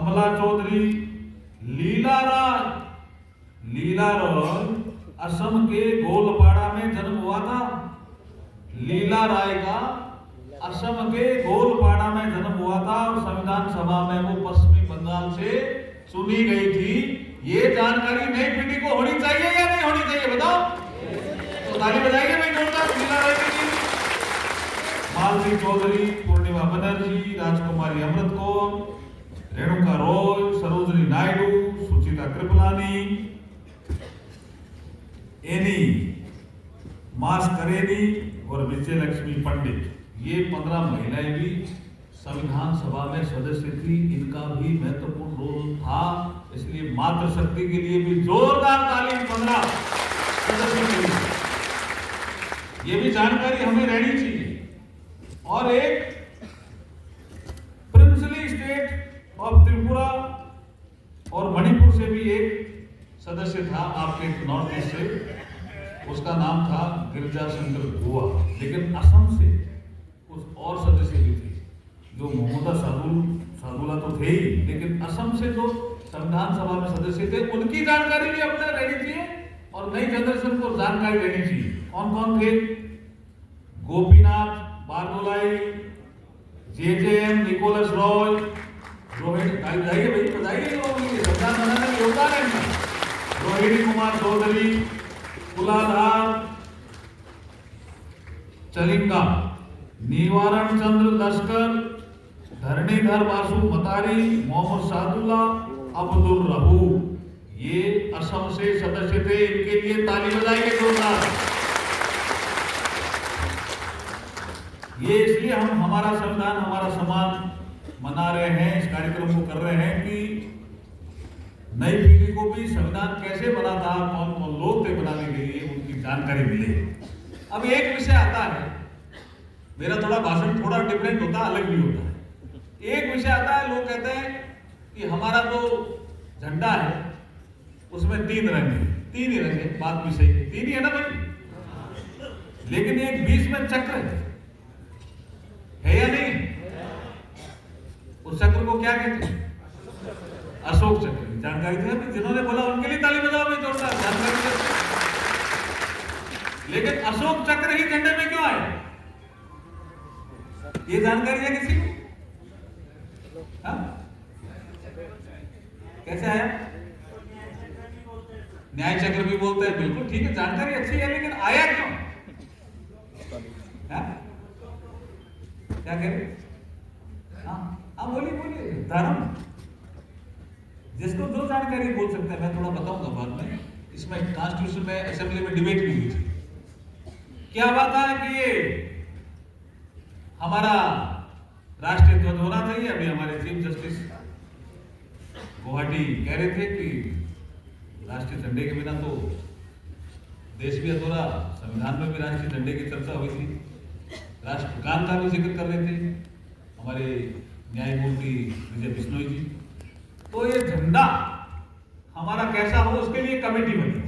कमला चौधरी, लीला राय। लीला राय असम के गोलपाड़ा में जन्म हुआ था। लीला राय का असम के गोलपाड़ा में जन्म हुआ था और संविधान सभा में वो पश्चिमी बंगाल से चुनी गई थी। ये जानकारी नई पीढ़ी को होनी चाहिए या नहीं होनी चाहिए, बताओ? तो ताली बजाइए भाई जोरदार लीला राय के लिए। मालती चौधरी, पूर्णिमा बनर्जी, राजकुमारी अमृत कौर, रेणुका रॉय, सरोजनी नायडू, सुचिता कृपलानी, एनी मास्करेनी और विजय लक्ष्मी पंडित, ये 15 महिलाएं भी संविधान सभा में सदस्य थी। इनका भी महत्वपूर्ण रोल था, इसलिए मातृशक्ति के लिए भी जोरदार ताली 15 सदस्यों के लिए। ये भी जानकारी हमें रहनी चाहिए। और एक प्रिंसली स्टेट ऑफ त्रिपुरा और मणिपुर से भी एक सदस्य था आपके नॉर्थ ईस्ट से, उसका नाम था गिरजा शंकर गोवा। लेकिन असम से कुछ और सदस्य भी थे, जो मोहम्मद सादुल्ला तो थे ही, लेकिन असम से जो संविधान सभा में सदस्य थे उनकी जानकारी भी अपने रहनी चाहिए और नई जनरेशन को जानकारी रहनी चाहिए। कौन कौन थे? गोपीनाथ बारदोलाई, जेजेएम निकोलस रॉय, रोहिणी, बताइए भाई बताइए, संविधान बनाने में योगदान है इनका। रोहिणी कुमार चौधरी, कुलाधार चलिंगा, निवारण चंद्र लश्कर, धरणीधर बासु मतारी, मोहम्मद सादुल्ला, अब्दुल रहू, ये असम से सदस्य थे। इनके लिए ताली बजाइए जोरदार। ये इसलिए हम हमारा संविधान हमारा सम्मान मना रहे हैं, इस कार्यक्रम को कर रहे हैं कि नई पीढ़ी को भी संविधान कैसे बना था, कौन कौन लोग थे बनाने के लिए, उनकी जानकारी मिले। अब एक विषय आता है, मेरा थोड़ा भाषण थोड़ा डिफरेंट होता है, अलग भी होता है। एक विषय आता है, लोग कहते हैं कि हमारा जो झंडा है उसमें 3 रंग है। 3 ही रंग है, बात भी सही है, 3 ही है ना भाई। लेकिन एक बीच में चक्र है या नहीं? उस चक्र को क्या कहते हैं? अशोक चक्र। जानकारी थी, जिन्होंने बोला उनके लिए ताली बजाओ भाई जोरदार, जानकारी थी। लेकिन अशोक चक्र ही झंडे में क्यों आए? ये जानकारी है किसी को? हाँ? कैसे आया? न्याय चक्र भी बोलते हैं, बिल्कुल ठीक है, जानकारी अच्छी है, लेकिन आया क्यों? हाँ? क्या कह रहे? हाँ बोलिए बोलिए। धर्म, जिसको जो जानकारी बोल सकते हैं, मैं थोड़ा बताऊंगा बाद में। इसमें कॉन्स्टिट्यूशन में असेंबली में डिबेट भी हुई थी। क्या बात है कि ये हमारा राष्ट्रीय ध्वज होना चाहिए। अभी हमारे चीफ जस्टिस गुवाहाटी कह रहे थे कि राष्ट्रीय झंडे के बिना तो देश भी अधूरा। संविधान में भी राष्ट्रीय झंडे की चर्चा हुई थी, राष्ट्रगान का भी जिक्र कर रहे थे हमारे न्यायमूर्ति विजय बिश्नोई जी। तो ये झंडा हमारा कैसा हो, उसके लिए कमेटी बनी।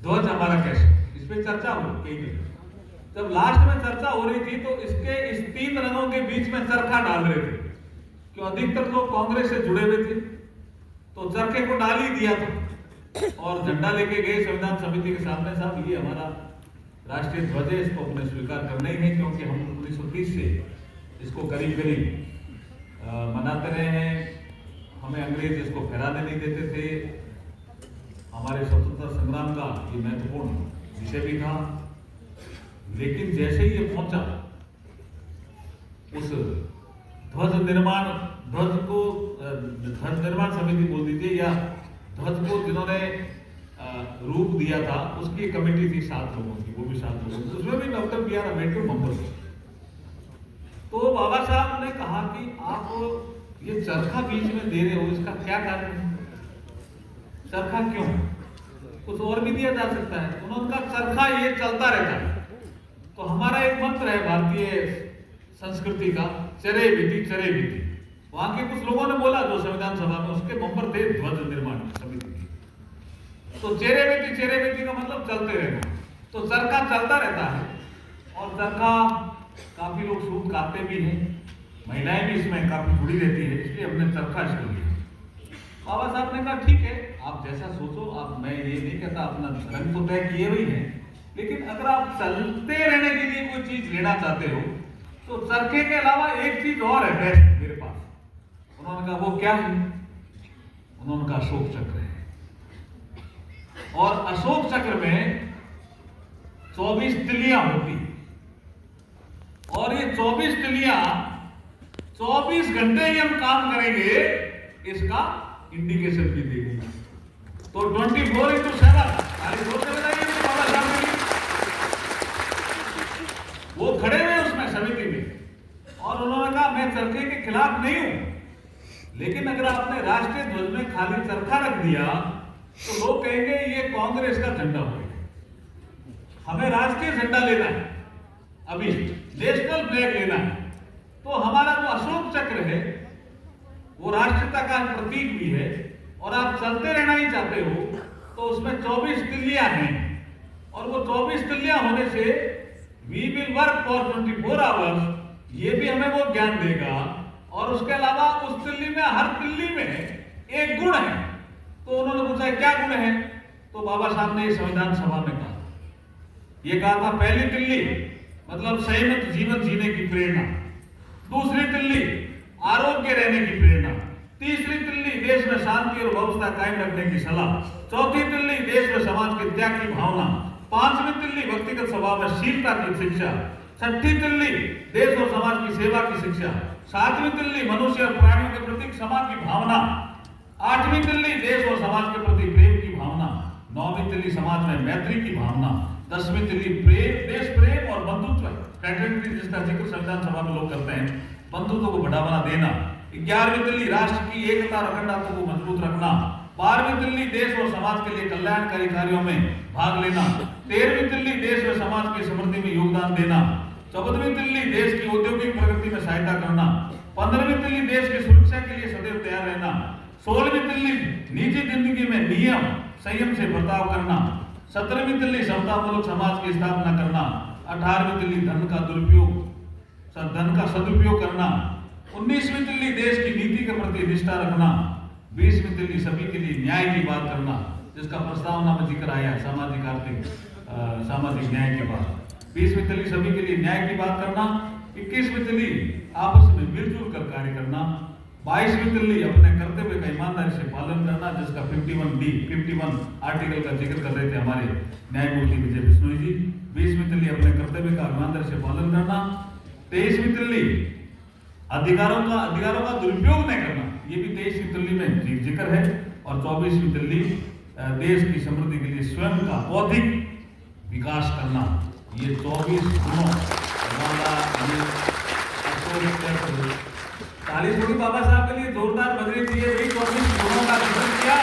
ध्वज हमारा कैसा, इस पे चर्चा हो कई जगह। जब लास्ट में चर्चा हो रही थी तो इसके इस 3 रंगों के बीच में चरखा डाल रहे थे, क्यों अधिकतर लोग कांग्रेस से जुड़े हुए थे, तो चरखे को डाल ही दिया था और झंडा लेके गए संविधान समिति के सामने। साहब, ये हमारा राष्ट्रीय ध्वज है, इसको अपने स्वीकार करना ही है, क्योंकि हम 1930 से इसको करीब करीब मनाते रहे हैं। हमें अंग्रेज इसको फहराने नहीं देते थे। हमारे स्वतंत्रता संग्राम का ये महत्वपूर्ण विषय भी था। लेकिन जैसे ही ये पहुंचा, उस ध्वज निर्माण समिति बोल दीजिए या ध्वज को जिन्होंने रूप दिया था, उसकी कमेटी थी 7 लोगों की, वो भी 7 लोगों की, उसमें भी doctor B R Ambedkar member थे। तो बाबा साहब ने कहा कि आप ये चरखा बीच में दे रहे हो, इसका क्या कारण है? चरखा क्यों? कुछ और भी दिया जा सकता है। उन्होंने कहा चरखा ये चलता रहता है। तो हमारा एक मंत्र है भारतीय संस्कृति का, चरे बीती चरे बीती। वहां के कुछ लोगों ने बोला जो संविधान सभा में, उसके मेंबर थे ध्वज निर्माण समिति की। तो चेरे बेटी का मतलब चलते रहना। तो चरखा चलता रहता है और चरखा काफी लोग सूत काटते भी हैं, महिलाएं भी इसमें काफी जुड़ी रहती है, इसलिए हमने चरखा इसको लिया। बाबा साहब ने कहा ठीक है, आप जैसा सोचो, आप, मैं ये नहीं कहता, अपना रंग तो तय किए हुई है, लेकिन अगर आप चलते रहने के लिए कोई चीज लेना चाहते हो तो चरखे के अलावा एक चीज और है बेस्ट मेरे पास। उन्होंने कहा वो क्या है? उन्होंने कहा अशोक चक्र है, और अशोक चक्र में 24 तिलियां होती, और ये 24 तिलियां 24 घंटे ही हम काम करेंगे, इसका इंडिकेशन भी देगी। तो 24/7 बाबा साहब वो खड़े हुए उसमें समिति में, और उन्होंने कहा मैं चरखे के खिलाफ नहीं हूं, लेकिन अगर आपने राष्ट्रीय ध्वज में खाली चरखा रख दिया तो लोग कहेंगे ये कांग्रेस का झंडा होगा। हमें राष्ट्रीय झंडा लेना है, अभी नेशनल फ्लैग लेना है। तो हमारा जो अशोक चक्र है वो राष्ट्रीयता का प्रतीक भी है, और आप चलते रहना ही चाहते हो तो उसमें 24 तिलियां हैं, और वो 24 तिलियां होने से we will work for 24 hours, ये भी हमें वो ज्ञान देगा। और उसके अलावा उस तिल्ली में, हर तिल्ली में एक गुण है। तो उन्होंने पूछा क्या गुण है? तो बाबा साहब ने संविधान सभा में कहा, ये कहा था पहली तिल्ली मतलब संयमित जीवन जीने की प्रेरणा, दूसरी तिल्ली आरोग्य रहने की प्रेरणा, तीसरी तिल्ली देश में शांति और व्यवस्था कायम रखने की सलाह, चौथी तिल्ली देश में समाज के त्याग की भावना, पांचवी तिल्ली व्यक्तिगत स्वभाव में शीलता की शिक्षा, छठी तिल्ली देश और समाज की सेवा की शिक्षा, सातवीं तिल्ली मनुष्य और प्राणियों के प्रति क्षमा की भावना, आठवीं तिल्ली देश और समाज के प्रति प्रेम की भावना, नौवीं तिल्ली समाज में मैत्री की भावना, 10वीं तिल्ली प्रेम, देश प्रेम और बंधुत्व, फ्रेटर्निटी जिसका जिक्र संविधान सभा में लोग करते हैं, बंधुत्व को बढ़ावा देना, 11वीं दिल्ली राष्ट्र की एकता और अखंडता को मजबूत रखना, 12वीं दिल्ली देश और समाज के लिए कल्याणकारी कार्यों में भाग लेना, 13वीं दिल्ली देश और समाज की समृद्धि में योगदान देना, 14वीं दिल्ली देश की औद्योगिक प्रगति में सहायता करना, 15वीं दिल्ली देश की सुरक्षा के लिए सदैव तैयार रहना, 16वीं दिल्ली निजी जिंदगी में नियम संयम से बर्ताव करना, 17वीं दिल्ली समतामूलक समाज की स्थापना करना, 18वीं दिल्ली धन का सदुपयोग करना, 19वीं दिल्ली देश की नीति के प्रति निष्ठा रखना, 20वीं दिल्ली सभी के लिए न्याय की बात करना, जिसका प्रस्तावना में जिक्र आया सामाजिक आर्थिक सामाजिक न्याय के बाद, 20वीं दिल्ली सभी के लिए न्याय की बात करना, 21वीं दिल्ली आपस में मिलजुल कर कार्य करना, 22वीं दिल्ली अपने कर्तव्य का ईमानदारी से पालन करना, जिसका 51 आर्टिकल का जिक्र कर रहे थे हमारे न्यायमूर्ति विजय बिश्नोई जी। 20वीं दिल्ली अपने कर्तव्य का ईमानदारी से पालन करना, 23वीं दिल्ली अधिकारों का दुरुपयोग नहीं करना, ये भी 23वीं दिल्ली में जिक्र है, और 24वीं दिल्ली देश की समृद्धि के लिए स्वयं का बौद्धिक विकास करना। ये 24 गुणों वाला ये ताली थोड़ी बाबा साहब के लिए जोरदार बज रही थी। 24 गुणों का जिक्र किया।